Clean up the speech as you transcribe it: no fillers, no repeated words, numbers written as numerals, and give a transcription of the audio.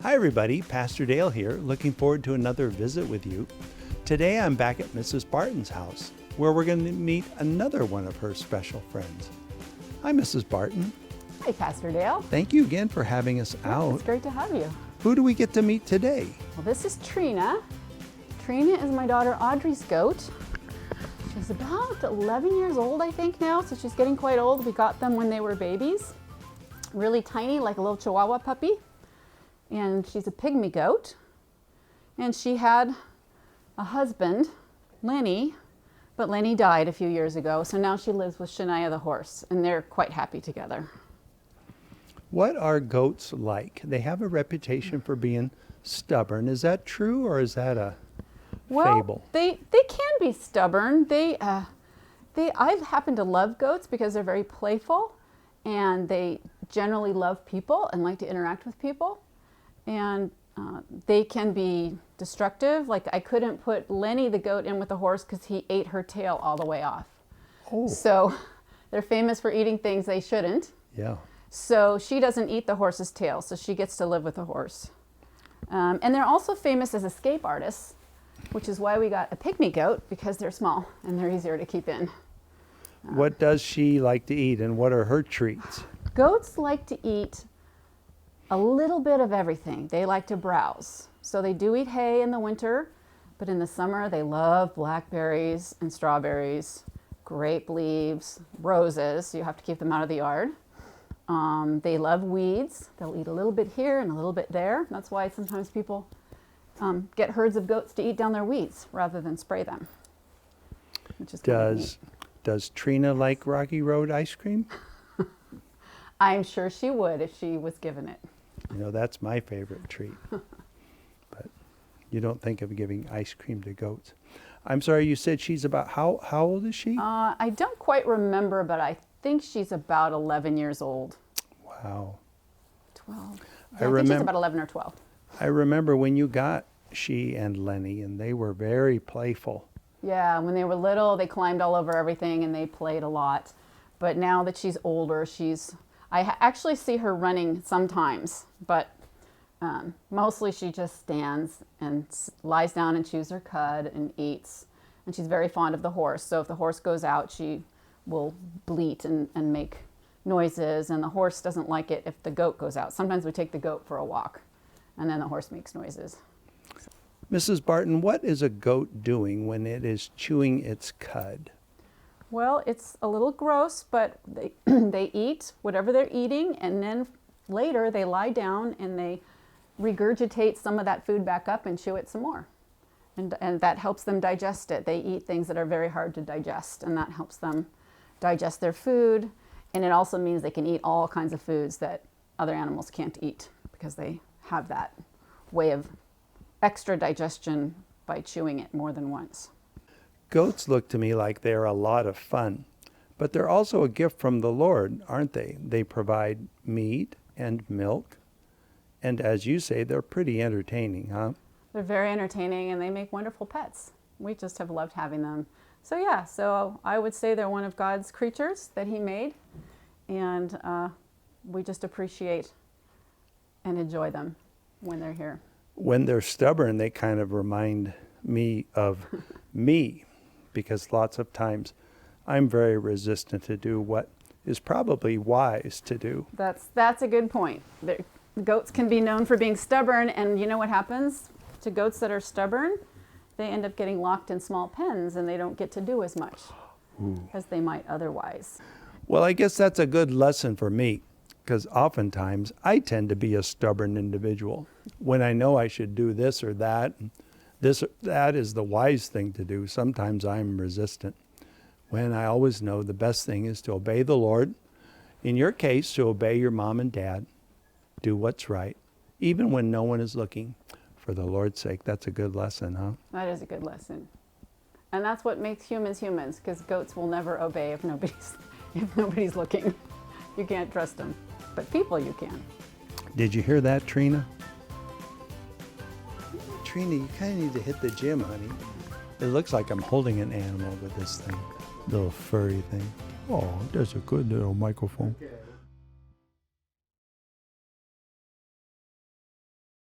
Hi everybody, Pastor Dale here, looking forward to another visit with you. Today I'm back at Mrs. Barton's house, where we're going to meet another one of her special friends. Hi Mrs. Barton. Hi Pastor Dale. Thank you again for having us out. It's great to have you. Who do we get to meet today? Well, this is Trina. Trina is my daughter Audrey's goat. She's about 11 years old, I think now, so she's getting quite old. We got them when they were babies. Really tiny, like a little Chihuahua puppy. And she's a pygmy goat. And she had a husband, Lenny, but Lenny died a few years ago, so now she lives with Shania the horse, and they're quite happy together. What are goats like? They have a reputation for being stubborn. Is that true, or is that a fable? They can be stubborn. I happen to love goats because they're very playful, and they generally love people and like to interact with people. And they can be destructive. Like I couldn't put Lenny the goat in with the horse because he ate her tail all the way off. Oh. So they're famous for eating things they shouldn't. Yeah. So she doesn't eat the horse's tail, so she gets to live with the horse. And they're also famous as escape artists, which is why we got a pygmy goat, because they're small and they're easier to keep in. What does she like to eat, and what are her treats? Goats like to eat a little bit of everything. They like to browse. So they do eat hay in the winter, but in the summer they love blackberries and strawberries, grape leaves, roses. So you have to keep them out of the yard. They love weeds. They'll eat a little bit here and a little bit there. That's why sometimes people get herds of goats to eat down their weeds rather than spray them, which is kind of neat. Does Trina like Rocky Road ice cream? I'm sure she would if she was given it. You know, that's my favorite treat. But you don't think of giving ice cream to goats. I'm sorry, you said she's about, how old is she? I don't quite remember, but I think she's about 11 years old. Wow. 12. Yeah, I think she's about 11 or 12. I remember when you got she and Lenny, and they were very playful. Yeah, when they were little, they climbed all over everything and they played a lot. But now that she's older, I actually see her running sometimes, but mostly she just stands and lies down and chews her cud and eats. And she's very fond of the horse. So if the horse goes out, she will bleat and make noises. And the horse doesn't like it if the goat goes out. Sometimes we take the goat for a walk, and then the horse makes noises. Mrs. Barton, what is a goat doing when it is chewing its cud? Well, it's a little gross, but they eat whatever they're eating, and then later they lie down and they regurgitate some of that food back up and chew it some more. And that helps them digest it. They eat things that are very hard to digest, and that helps them digest their food. And it also means they can eat all kinds of foods that other animals can't eat because they have that way of extra digestion by chewing it more than once. Goats look to me like they're a lot of fun, but they're also a gift from the Lord, aren't they? They provide meat and milk, and as you say, they're pretty entertaining, huh? They're very entertaining, and they make wonderful pets. We just have loved having them. So yeah, so I would say they're one of God's creatures that He made, and we just appreciate and enjoy them when they're here. When they're stubborn, they kind of remind me of me, because lots of times I'm very resistant to do what is probably wise to do. That's a good point. Goats can be known for being stubborn, and you know what happens to goats that are stubborn? They end up getting locked in small pens, and they don't get to do as much as they might otherwise. Well, I guess that's a good lesson for me, because oftentimes I tend to be a stubborn individual. When I know I should do this or that, that is the wise thing to do. Sometimes I'm resistant, when I always know the best thing is to obey the Lord. In your case, to obey your mom and dad. Do what's right, even when no one is looking. For the Lord's sake, that's a good lesson, huh? That is a good lesson. And that's what makes humans humans, because goats will never obey if nobody's looking. You can't trust them. But people you can. Did you hear that, Trina? Trina, you kind of need to hit the gym, honey. It looks like I'm holding an animal with this thing. Little furry thing. Oh, that's a good little microphone.